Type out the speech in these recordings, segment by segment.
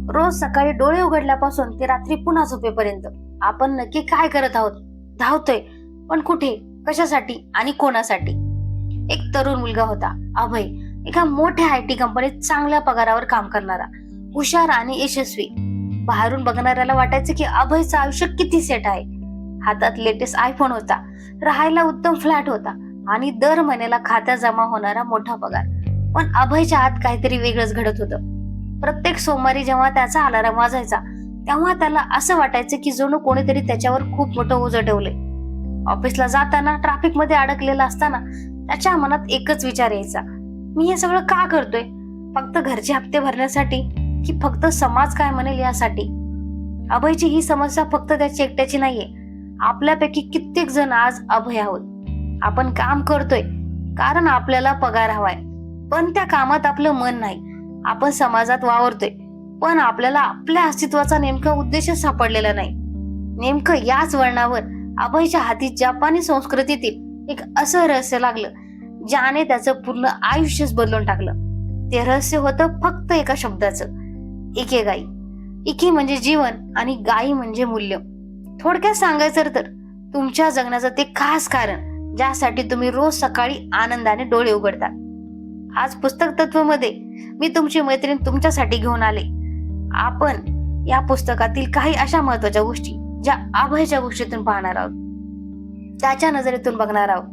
रोज सकाळी डोळे उघडल्यापासून ते रात्री पुन्हा झोपेपर्यंत आपण नक्की काय करत आहोत? धावतोय, पण कुठे, कशासाठी आणि कोणासाठी? एक तरुण मुलगा होता, अभय. एका मोठ्या IT कंपनीत चांगल्या पगारावर काम करणारा, हुशार आणि यशस्वी. बाहेरून बघणाऱ्याला वाटायचं की अभयचं आयुष्य किती सेट आहे. हातात लेटेस्ट iPhone होता, राहायला उत्तम फ्लॅट होता आणि दर महिन्याला खात्यात जमा होणारा मोठा पगार. पण अभयच्या आत काहीतरी वेगळंच घडत होतं. प्रत्येक सोमवारी जेव्हा त्याचा अलार्म वाजायचा, तेव्हा त्याला असं वाटायचं की जणू कोणीतरी त्याच्यावर खूप मोठं ओझं ठेवलंय. ऑफिसला जाताना ट्रॅफिक मध्ये अडकलेला असताना त्याच्या मनात एकच विचार यायचा, मी हे सगळं का करतोय? फक्त घरचे हप्ते भरण्यासाठी की फक्त समाज काय म्हणेल यासाठी? अभयची ही समस्या फक्त त्याची एकट्याची नाहीये. आपल्यापैकी कित्येक जण आज अभय आहोत. आपण काम करतोय कारण आपल्याला पगार हवाय, पण त्या कामात आपलं मन नाही. आपण समाजात वावरतोय, पण आपल्याला आपल्या अस्तित्वाचा नेमका उद्देश सापडलेला नाही. नेमकं याच वळणावर अभयच्या हाती जपानी संस्कृतीतील एक असं रहस्य लागलं, ज्याने त्याचं पूर्ण आयुष्यच बदलून टाकलं. ते रहस्य होतं फक्त एका शब्दाचं, इकेगाई. इकी म्हणजे जीवन आणि गाई म्हणजे मूल्य. थोडक्यात सांगायचं तर तुमच्या जगण्याचं ते खास कारण ज्यासाठी तुम्ही रोज सकाळी आनंदाने डोळे उघडतात. आज पुस्तक तत्व मध्ये मी तुमची मैत्रीण तुमच्यासाठी घेऊन आले. आपण या पुस्तकातील काही अशा महत्वाच्या गोष्टी ज्या अभयच्या गोष्टीतून पाहणार आहोत, त्याच्या नजरेतून बघणार आहोत.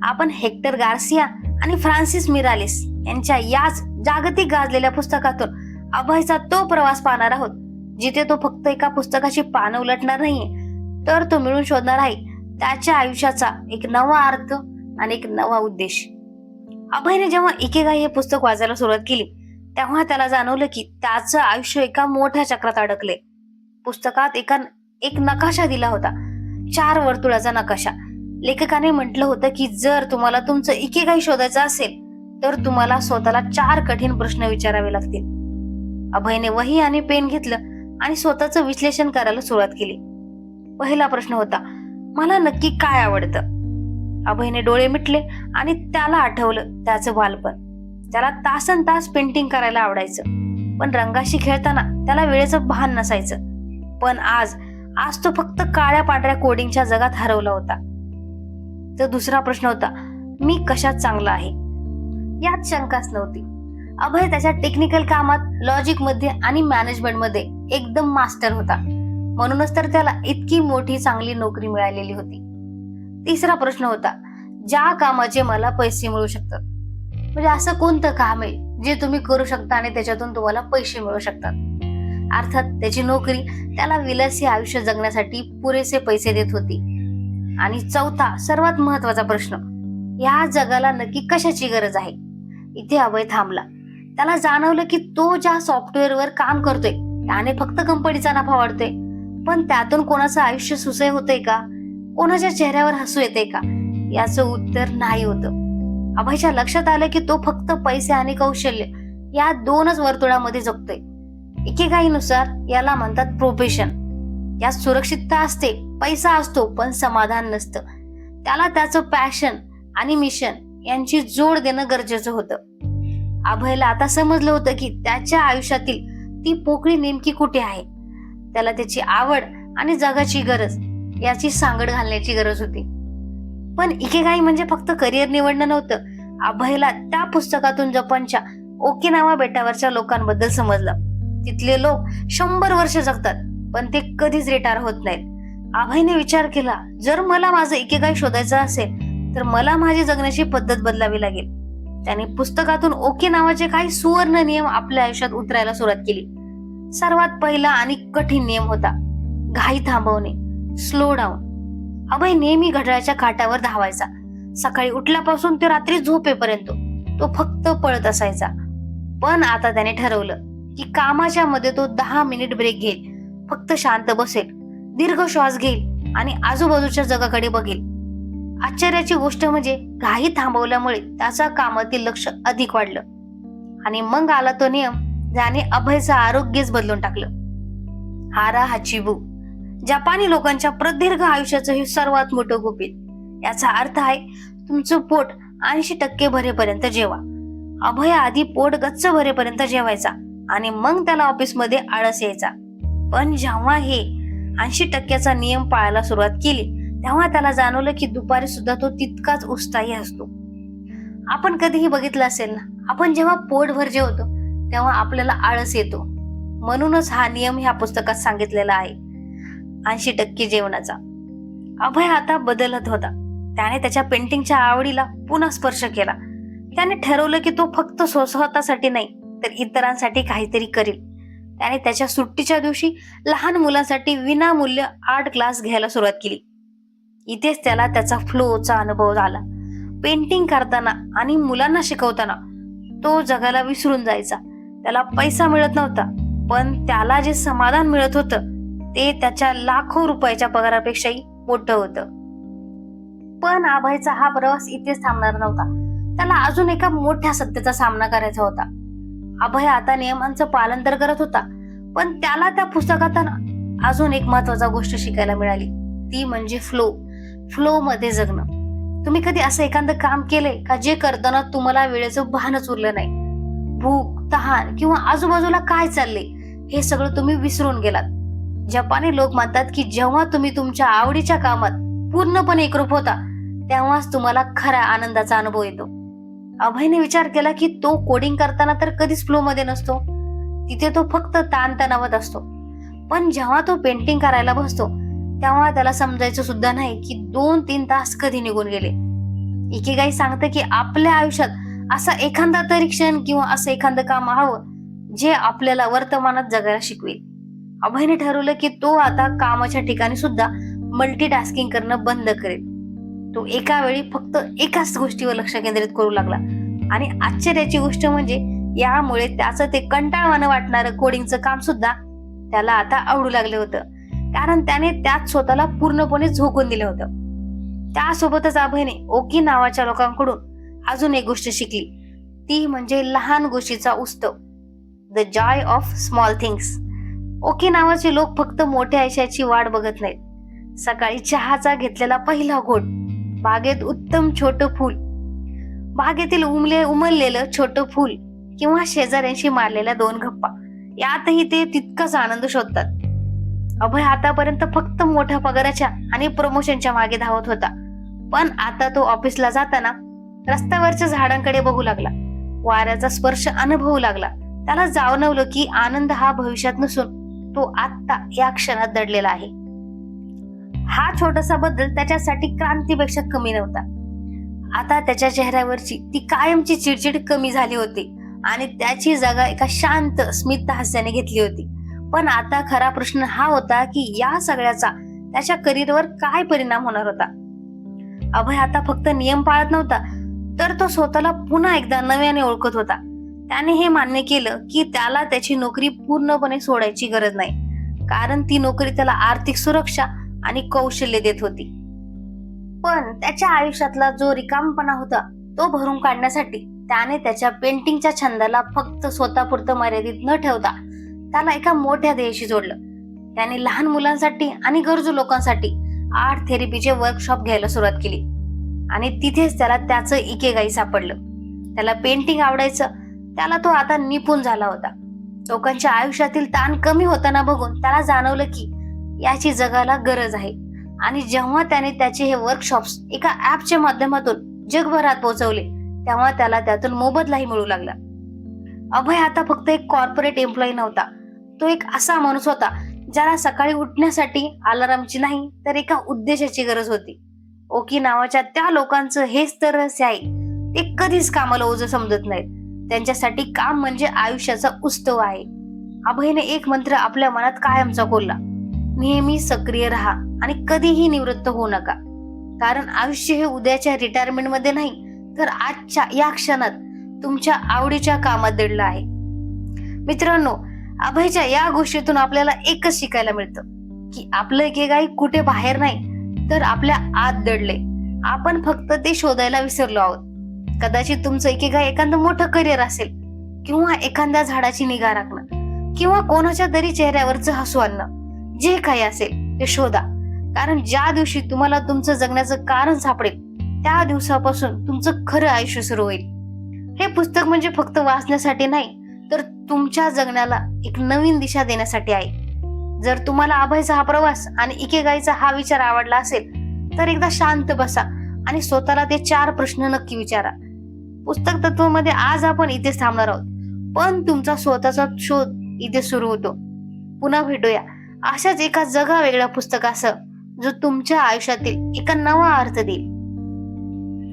आपण हेक्टर गार्सिया आणि फ्रान्सिस मिरालेस यांच्या याच जागतिक गाजलेल्या पुस्तकातून अभयचा तो प्रवास पाहणार आहोत, जिथे तो फक्त एका पुस्तकाची पानं उलटणार नाहीये, तर तो मिळून शोधणार आहे त्याच्या आयुष्याचा एक नवा अर्थ आणि एक नवा उद्देश. अभयने जेव्हा इकेगाई हे पुस्तक वाचायला सुरुवात केली, तेव्हा त्याला जाणवलं की त्याचं आयुष्य एका मोठ्या चक्रात अडकले. पुस्तकात एक नकाशा दिला होता, 4 वर्तुळाचा नकाशा. लेखकाने म्हटलं होतं की जर तुम्हाला तुमचं इकेगाई शोधायचं असेल तर तुम्हाला स्वतःला 4 कठीण प्रश्न विचारावे लागतील. अभयने वही आणि पेन घेतलं आणि स्वतःचं विश्लेषण करायला सुरुवात केली. पहिला प्रश्न होता, मला नक्की काय आवडतं? अभयने डोळे मिटले आणि त्याला आठवलं त्याचं बालपण. त्याला तासन तास पेंटिंग करायला आवडायचं, पण रंगाशी खेळताना त्याला वेळेचं भान नसायचं. पण आज तो फक्त काळ्या पांढऱ्या कोडिंगच्या जगात हरवला होता. तर दुसरा प्रश्न होता, मी कशात चांगला आहे? यात शंकाच नव्हती. अभय त्याच्या टेक्निकल कामात, लॉजिक मध्ये आणि मॅनेजमेंट मध्ये एकदम मास्टर होता. म्हणूनच तर त्याला इतकी मोठी चांगली नोकरी मिळालेली होती. तिसरा प्रश्न होता, ज्या कामाचे मला पैसे मिळू शकतात. म्हणजे असं कोणतं काम आहे जे तुम्ही करू शकता आणि त्याच्यातून तुम्हाला पैसे मिळू शकतात? अर्थात त्याची नोकरी त्याला विलासी आयुष्य जगण्यासाठी पुरेसे पैसे देत होती. आणि चौथा सर्वात महत्वाचा प्रश्न, या जगाला नक्की कशाची गरज आहे? इथे अभय थांबला. त्याला जाणवलं की तो ज्या सॉफ्टवेअरवर काम करतोय त्याने फक्त कंपनीचा नफा वाढतोय, पण त्यातून कोणाचं आयुष्य सुसह्य होतंय का? कोणाच्या चेहऱ्यावर हसू येते का? याचं उत्तर नाही होतं. अभयच्या लक्षात आलं की तो फक्त पैसे आणि कौशल्य या 2च वर्तुळामध्ये जगतोय. इकेगाईनुसार याला म्हणतात प्रोफेशन. यात सुरक्षितता असते, पैसा असतो, पण समाधान नसतं. त्याला त्याचं पॅशन आणि मिशन यांची जोड देणं गरजेचं होतं. अभयला आता समजलं होतं की त्याच्या आयुष्यातील ती पोकळी नेमकी कुठे आहे. त्याला त्याची आवड आणि जगाची गरज याची सांगड घालण्याची गरज होती. पण इकेगाई म्हणजे फक्त करिअर निवडणं नव्हतं. अभयला त्या पुस्तकातून जपानच्या ओकिनावा बेटावरच्या लोकांबद्दल समजलं. तिथले लोक 100 वर्ष जगतात, पण ते कधीच रिटायर होत नाहीत. अभयने विचार केला, जर मला माझं इकेगाई शोधायचं असेल तर मला माझी जगण्याची पद्धत बदलावी लागेल. त्याने पुस्तकातून ओकिनावाचे काही सुवर्ण नियम आपल्या आयुष्यात उतरायला सुरुवात केली. सर्वात पहिला आणि कठीण नियम होता, घाई थांबवणे, स्लो डाऊन. अभय नेहमी घड्याळाच्या काठावर धावायचा. सकाळी उठल्यापासून ते रात्री झोपेपर्यंत तो फक्त पळत असायचा. पण आता त्याने ठरवलं की कामाच्या मध्ये तो 10 मिनिट ब्रेक घेईल. फक्त शांत बसेल, दीर्घ श्वास घेईल आणि आजूबाजूच्या जगाकडे बघेल. आश्चर्याची गोष्ट म्हणजे घाई थांबवल्यामुळे त्याचा कामातील लक्ष अधिक वाढलं. आणि मग आला तो नियम ज्याने अभयचं आरोग्यच बदलून टाकलं, हारा हाचिबू. जपानी लोकांच्या प्रदीर्घ आयुष्याचं हे सर्वात मोठं गुपित. याचा अर्थ आहे तुमचं पोट 80% भरेपर्यंत जेवा. अभय आधी पोट गच्च भरेपर्यंत जेवायचा आणि मग त्याला ऑफिसमध्ये आळस यायचा. पण जेव्हा हे 80% नियम पाळायला सुरुवात केली तेव्हा त्याला जाणवलं की दुपारी सुद्धा तो तितकाच उत्साही असतो. आपण कधीही बघितलं असेल ना, आपण जेव्हा पोटभर जेवतो तेव्हा आपल्याला आळस येतो. म्हणूनच हा नियम ह्या पुस्तकात सांगितलेला आहे 80% जेवणाचा. अभय आता बदलत होता. त्याने त्याच्या पेंटिंगच्या आवडीला पुन्हा स्पर्श केला. त्याने ठरवलं की तो फक्त स्वतःसाठी नाही तर इतरांसाठी काहीतरी करेल. त्याने त्याच्या सुट्टीच्या दिवशी लहान मुलांसाठी विनामूल्य आर्ट क्लास घ्यायला सुरुवात केली. इथेच त्याला त्याचा फ्लोचा अनुभव आला. पेंटिंग करताना आणि मुलांना शिकवताना तो जगाला विसरून जायचा. त्याला पैसा मिळत नव्हता, पण त्याला जे समाधान मिळत होतं ते त्याच्या लाखो रुपयाच्या पगारापेक्षाही मोठं होतं. पण अभयचा हा प्रवास इथेच थांबणार नव्हता. त्याला अजून एका मोठ्या सत्याचा सामना करायचा होता. अभय आता नियमांचं पालन तर करत होता, पण त्याला त्या पुस्तकातून अजून एक महत्वाची गोष्ट शिकायला मिळाली. ती म्हणजे फ्लो मध्ये जगणं. तुम्ही कधी असं एखादं काम केलंय का जे करताना तुम्हाला वेळेचं भानच उरलं नाही? भूक, तहान किंवा आजूबाजूला काय चाललंय हे सगळं तुम्ही विसरून गेलात. जपानी लोक म्हणतात की जेव्हा तुम्ही तुमच्या आवडीच्या कामात पूर्णपणे एकरूप होता तेव्हाच तुम्हाला खऱ्या आनंदाचा अनुभव येतो. अभयने विचार केला की तो कोडिंग करताना तर कधीच फ्लो मध्ये नसतो. तिथे तो फक्त ताणतणावात असतो. पण जेव्हा तो पेंटिंग करायला बसतो तेव्हा त्याला समजायचं सुद्धा नाही की 2-3 तास कधी निघून गेले. इकिगाई सांगतं की आपल्या आयुष्यात असा एखादा तरी क्षण किंवा असं एखादं काम हवं जे आपल्याला वर्तमानात जगायला शिकवेल. अभयने ठरवलं की तो आता कामाच्या ठिकाणी सुद्धा मल्टीटास्किंग करणं बंद करेल. तो एका वेळी फक्त एकाच गोष्टीवर लक्ष केंद्रित करू लागला. आणि आश्चर्याची गोष्ट म्हणजे यामुळे त्याचं ते कंटाळवाणं वाटणारं कोडिंगचं काम सुद्धा त्याला आता आवडू लागलं होतं, कारण त्याने त्यात स्वतःला पूर्णपणे झोकून दिलं होतं. त्यासोबतच अभयने ओकी नावाच्या लोकांकडून अजून एक गोष्ट शिकली. ती म्हणजे लहान गोष्टीचा उत्सव, the joy of small things. ओकी नावाचे लोक फक्त मोठ्या आयुष्याची वाट बघत नाहीत. सकाळी चहाचा घेतलेला पहिला घोट, बागेत उत्तम छोटं फूल, बागेतील उमललेलं छोटं फूल किंवा शेजाऱ्यांशी मारलेल्या 2 गप्पा, यातही ते तितकाच आनंद शोधतात. अभय आतापर्यंत फक्त मोठ्या पगाराच्या आणि प्रमोशनच्या मागे धावत होता. पण आता तो ऑफिसला जाताना रस्त्यावरच्या झाडांकडे बघू लागला, वाऱ्याचा स्पर्श अनुभवू लागला. त्याला जाणवलं की आनंद हा भविष्यात नसून तो आता या क्षणात दडलेला आहे. हा छोटासा बदल त्याच्यासाठी क्रांतीपेक्षा कमी नव्हता. आता त्याच्या चेहऱ्यावरची ती कायमची चिडचिड कमी झाली होती आणि त्याची जागा एका शांत स्मित हास्याने घेतली होती. पण आता खरा प्रश्न हा होता की या सगळ्याचा त्याच्या करिअरवर काय परिणाम होणार होता. अभय आता फक्त नियम पाळत नव्हता, तर तो स्वतःला पुन्हा एकदा नव्याने ओळखत होता. त्याने हे मान्य केलं की त्याला त्याची नोकरी पूर्णपणे सोडायची गरज नाही, कारण ती नोकरी त्याला आर्थिक सुरक्षा आणि कौशल्य देत होती. पण त्याच्या आयुष्यातला जो रिकामपणा होता तो भरून काढण्यासाठी त्याने त्याच्या पेंटिंगच्या छंदाला फक्त स्वतःपुरतं मर्यादित न ठेवता त्याला एका मोठ्या ध्येयाशी जोडलं. त्याने लहान मुलांसाठी आणि गरजू लोकांसाठी आर्ट थेरपीचे वर्कशॉप घ्यायला सुरुवात केली आणि तिथेच त्याला त्याचं इकेगाई सापडलं. त्याला पेंटिंग आवडायचं, त्याला तो आता निपुण झाला होता. लोकांच्या आयुष्यातील ताण कमी होताना बघून त्याला जाणवलं की याची जगाला गरज आहे. आणि जेव्हा त्याने त्याचे हे वर्कशॉप्स एका ऍपच्या माध्यमातून जगभरात पोहोचवले तेव्हा त्याला त्यातून मोबदलाही मिळू लागला. अभय आता फक्त एक कॉर्पोरेट एम्प्लॉई नव्हता, तो एक असा माणूस होता ज्याला सकाळी उठण्यासाठी अलार्मची नाही तर एका उद्देशाची गरज होती. ओकी नावाच्या त्या लोकांचं हेच तर रहस्य आहे. ते कधीच कामाला ओझं समजत नाहीत. त्यांच्यासाठी काम म्हणजे आयुष्याचा उत्सव आहे. अभयने एक मंत्र आपल्या मनात कायमचा कोरला, नेहमी सक्रिय राहा आणि कधीही निवृत्त होऊ नका, कारण आयुष्य हे उद्याच्या रिटायरमेंट मध्ये नाही तर आजच्या या क्षणात तुमच्या आवडीच्या कामात दडलं आहे. मित्रांनो, अभयच्या या गोष्टीतून आपल्याला एकच शिकायला मिळतं की आपलं इकेगाई कुठे बाहेर नाही तर आपल्या आत दडले. आपण फक्त ते शोधायला विसरलो आहोत. कदाचित तुमचं इकेगाई एखादं मोठं करिअर असेल, किंवा एखाद्या झाडाची निगा राखणं, किंवा कोणाच्या तरी चेहऱ्यावरचं हसू आणणं. जे काही असेल ते शोधा, कारण ज्या दिवशी तुम्हाला तुमचं जगण्याचं कारण सापडेल त्या दिवसापासून तुमचं खरं आयुष्य सुरू होईल. हे पुस्तक म्हणजे फक्त वाचण्यासाठी नाही तर तुमच्या जगण्याला एक नवीन दिशा देण्यासाठी आहे. जर तुम्हाला अभयचा हा प्रवास आणि इकेगाईचा हा विचार आवडला असेल तर एकदा शांत बसा आणि स्वतःला ते 4 प्रश्न नक्की विचारा. पुस्तक तत्वमध्ये आज आपण इथेच थांबणार आहोत, पण तुमचा स्वतःचा शोध इथे सुरू होतो. पुन्हा भेटूया अशाच एका जगा वेगळ्या पुस्तकासह, जो तुमच्या आयुष्यातील एका नवा अर्थ देईल,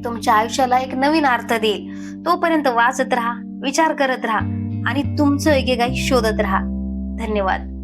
तुमच्या आयुष्याला एक नवीन अर्थ देईल. तोपर्यंत वाचत राहा, विचार करत राहा आणि तुमचं इकेगाई शोधत राहा. धन्यवाद.